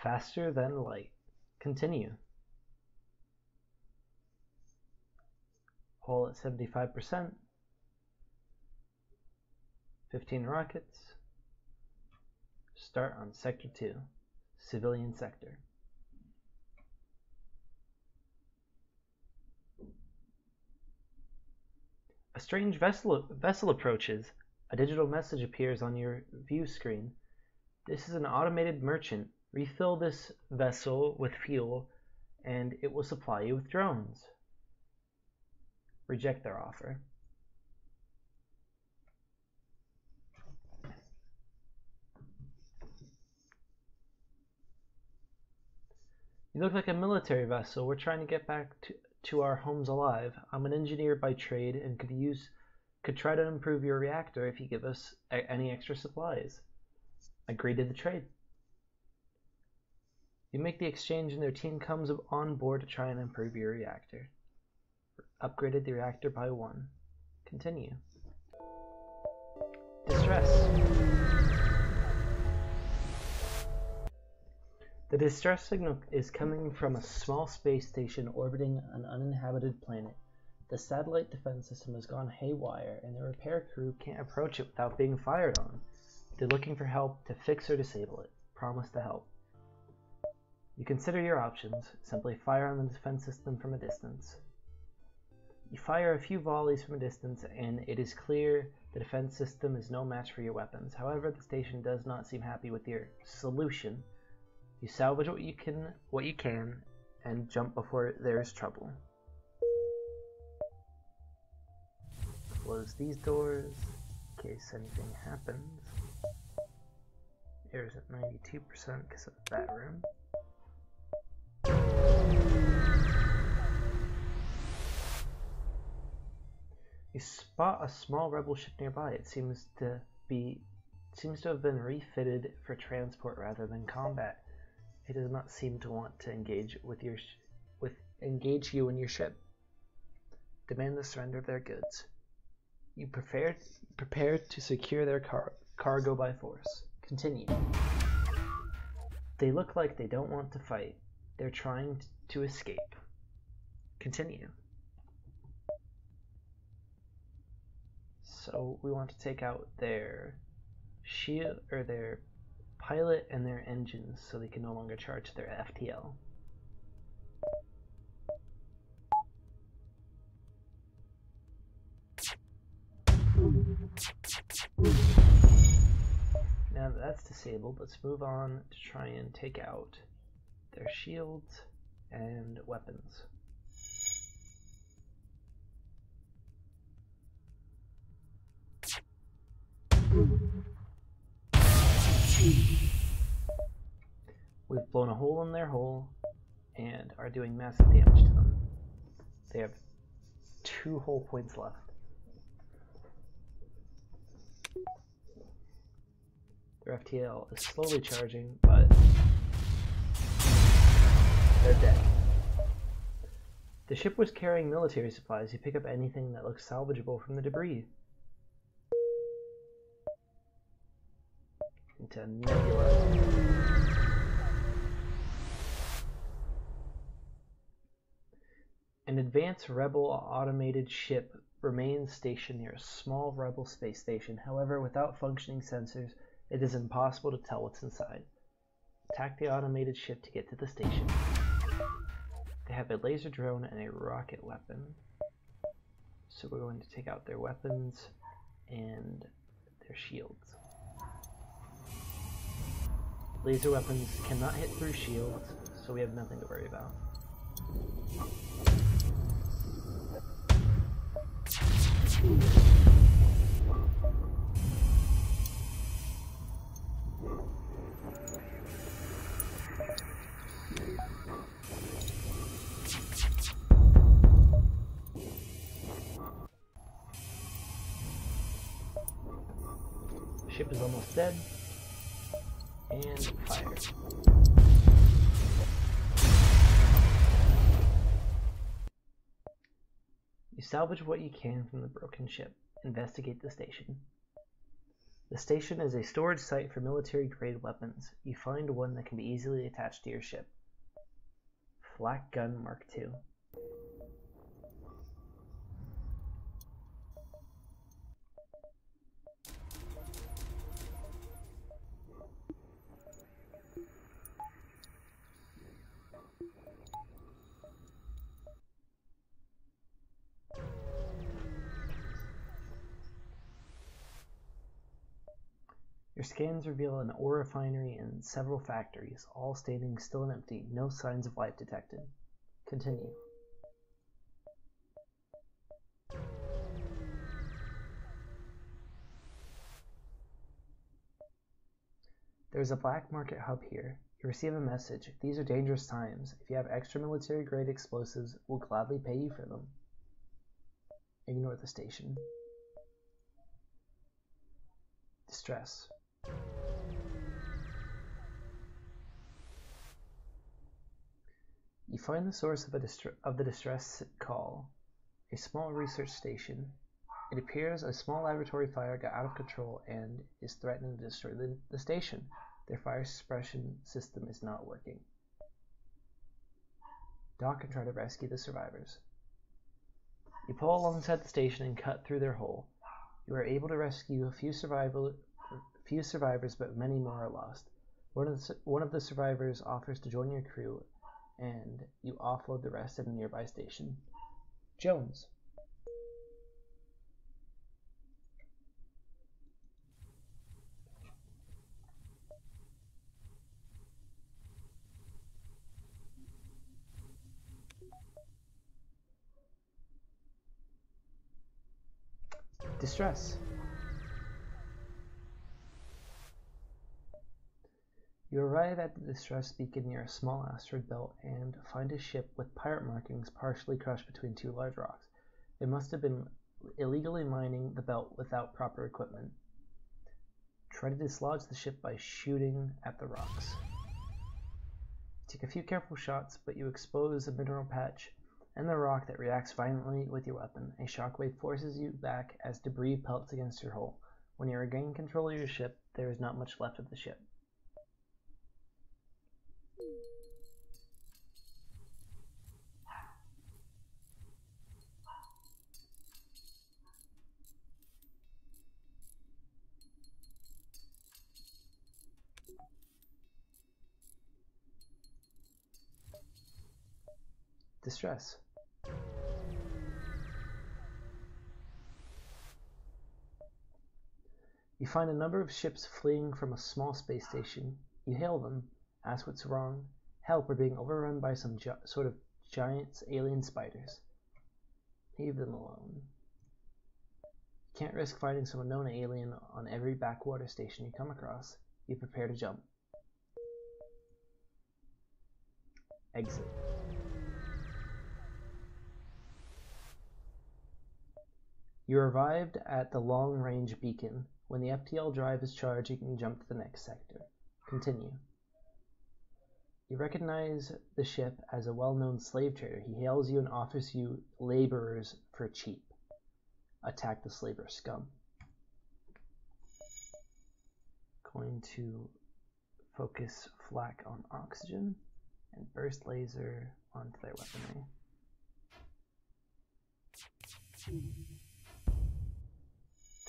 Faster than light. Continue. Hull at 75%. 15 rockets. Start on Sector 2, civilian sector. A strange vessel approaches. A digital message appears on your view screen. This is an automated merchant. Refill this vessel with fuel, and it will supply you with drones. Reject their offer. You look like a military vessel. We're trying to get back to our homes alive. I'm an engineer by trade and could try to improve your reactor if you give us any extra supplies. Agree to the trade. You make the exchange and their team comes on board to try and improve your reactor. Upgraded the reactor by 1. Continue. Distress. The distress signal is coming from a small space station orbiting an uninhabited planet. The satellite defense system has gone haywire, and the repair crew can't approach it without being fired on. They're looking for help to fix or disable it. Promise to help. You consider your options. Simply fire on the defense system from a distance. You fire a few volleys from a distance, and it is clear the defense system is no match for your weapons. However, the station does not seem happy with your solution. You salvage what you can, and jump before there is trouble. Close these doors in case anything happens. Air's at 92% because of that room. You spot a small rebel ship nearby. It seems to have been refitted for transport rather than combat. It does not seem to want to engage you and your ship. Demand the surrender of their goods. You prepare to secure their cargo by force. Continue. They look like they don't want to fight. They're trying to escape. Continue. So we want to take out their shield or their pilot and their engines so they can no longer charge their FTL. Now that that's disabled, let's move on to try and take out their shields and weapons. We've blown a hole in their hull and are doing massive damage to them. They have 2 hull points left. Their FTL is slowly charging, but they're dead. The ship was carrying military supplies. You pick up anything that looks salvageable from the debris. Into Nebula. An advanced rebel automated ship remains stationed near a small rebel space station. However, without functioning sensors, it is impossible to tell what's inside. Attack the automated ship to get to the station. They have a laser drone and a rocket weapon. So we're going to take out their weapons and their shields. Laser weapons cannot hit through shields, so we have nothing to worry about. Ship is almost dead. And fire. You salvage what you can from the broken ship. Investigate the station. The station is a storage site for military-grade weapons. You find one that can be easily attached to your ship. Flak Gun Mark II. Your scans reveal an ore refinery and several factories, all standing still and empty, no signs of life detected. Continue. There is a black market hub here. You receive a message. These are dangerous times. If you have extra military-grade explosives, we'll gladly pay you for them. Ignore the station. Distress. You find the source of the distress call, a small research station. It appears a small laboratory fire got out of control and is threatening to destroy the station. Their fire suppression system is not working. Dock and try to rescue the survivors. You pull alongside the station and cut through their hull. You are able to rescue a few survivors, but many more are lost. One of the survivors offers to join your crew, and you offload the rest at a nearby station. Jones. Distress. You arrive at the distress beacon near a small asteroid belt and find a ship with pirate markings partially crushed between two large rocks. It must have been illegally mining the belt without proper equipment. Try to dislodge the ship by shooting at the rocks. Take a few careful shots, but you expose a mineral patch and the rock that reacts violently with your weapon. A shockwave forces you back as debris pelts against your hull. When you regain control of your ship, there is not much left of the ship. Distress. You find a number of ships fleeing from a small space station. You hail them, ask what's wrong. Help, we're being overrun by some sort of giant alien spiders. Leave them alone. You can't risk finding some unknown alien on every backwater station you come across. You prepare to jump. Exit. You arrived at the long-range beacon. When the FTL drive is charged, you can jump to the next sector. Continue. You recognize the ship as a well-known slave trader. He hails you and offers you laborers for cheap. Attack the slaver scum. Going to focus flak on oxygen and burst laser onto their weaponry.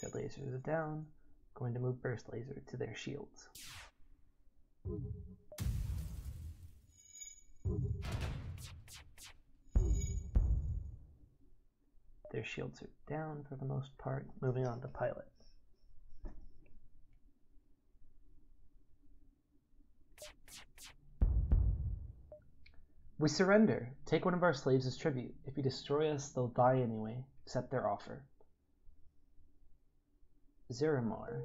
Their lasers are down. Going to move burst laser to their shields. Their shields are down for the most part. Moving on to pilot. We surrender. Take one of our slaves as tribute. If you destroy us, they'll die anyway. Accept their offer. Zeramar.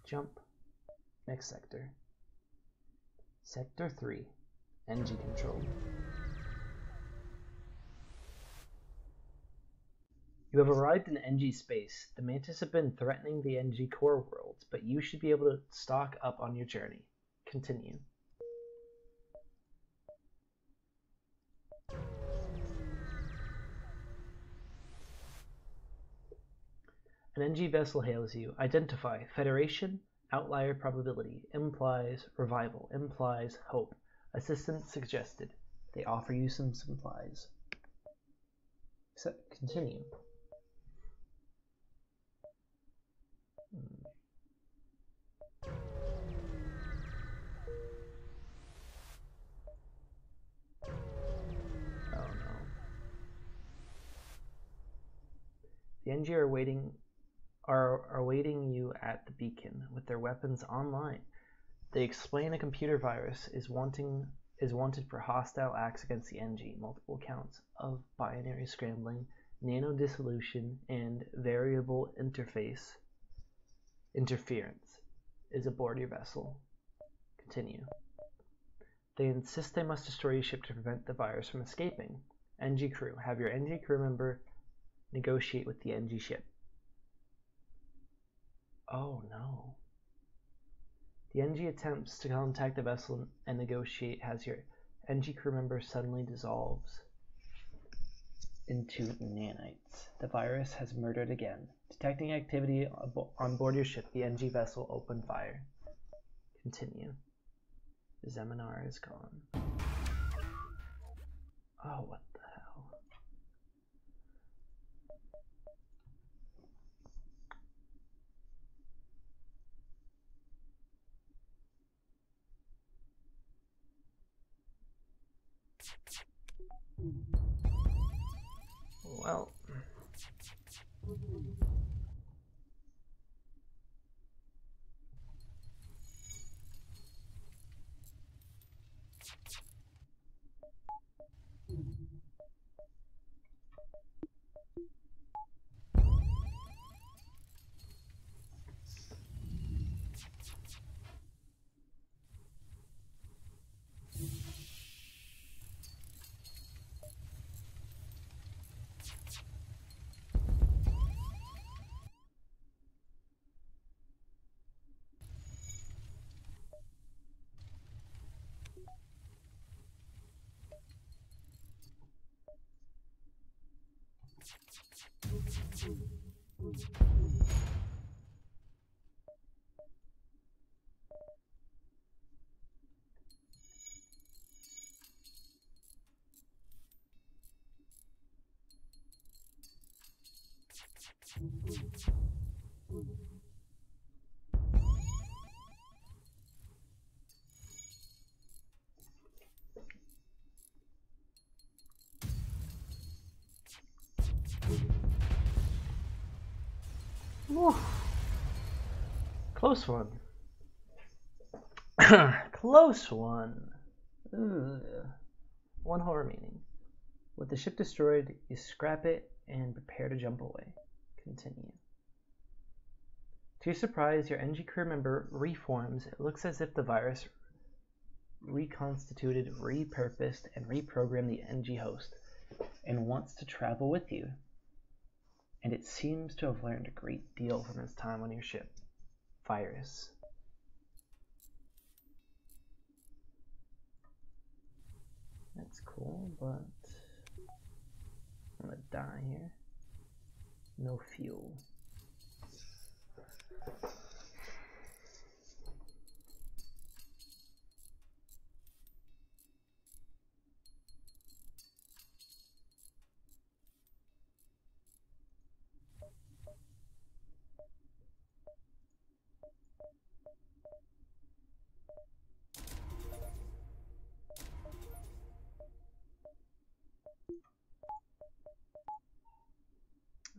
Jump. Next sector. Sector 3. NG control. You have arrived in NG space. The Mantis have been threatening the NG core worlds, but you should be able to stock up on your journey. Continue. An NG vessel hails you. Identify. Federation. Outlier probability. Implies revival. Implies hope. Assistance suggested. They offer you some supplies. Continue. Oh no. The NG are awaiting you at the beacon with their weapons online. They explain a computer virus is wanted for hostile acts against the NG. Multiple counts of binary scrambling, nano dissolution, and variable interference is aboard your vessel. Continue. They insist they must destroy your ship to prevent the virus from escaping. NG crew. Have your NG crew member negotiate with the NG ship. Oh no. The NG attempts to contact the vessel and negotiate as your NG crew member suddenly dissolves into nanites. The virus has murdered again. Detecting activity on board your ship, the NG vessel opened fire. Continue. The Zeminar is gone. Oh, what the hell? Well. Whew. Close one. Close one. Ugh. One hull remaining. With the ship destroyed, you scrap it and prepare to jump away. Continue. To your surprise, your NG crew member reforms. It looks as if the virus reconstituted, repurposed, and reprogrammed the NG host and wants to travel with you. And it seems to have learned a great deal from his time on your ship. Virus. That's cool, but I'm gonna die here. No fuel.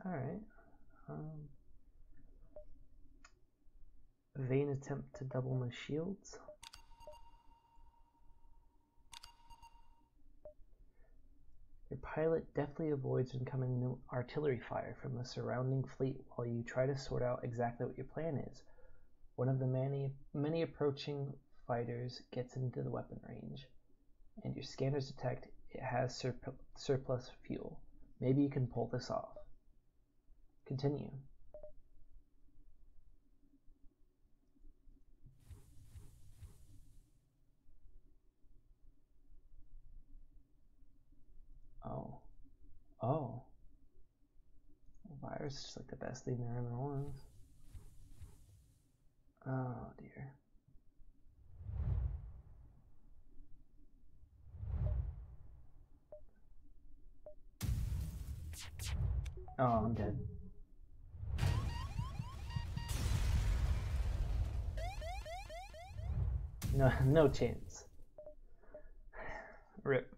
Alright. Vain attempt to double my shields. Your pilot deftly avoids incoming artillery fire from the surrounding fleet while you try to sort out exactly what your plan is. One of the many approaching fighters gets into the weapon range, and your scanners detect it has surplus fuel. Maybe you can pull this off. Continue. Oh. Oh. It's just like the best thing there ever was. Oh dear. Oh, I'm dead. No chance. Rip.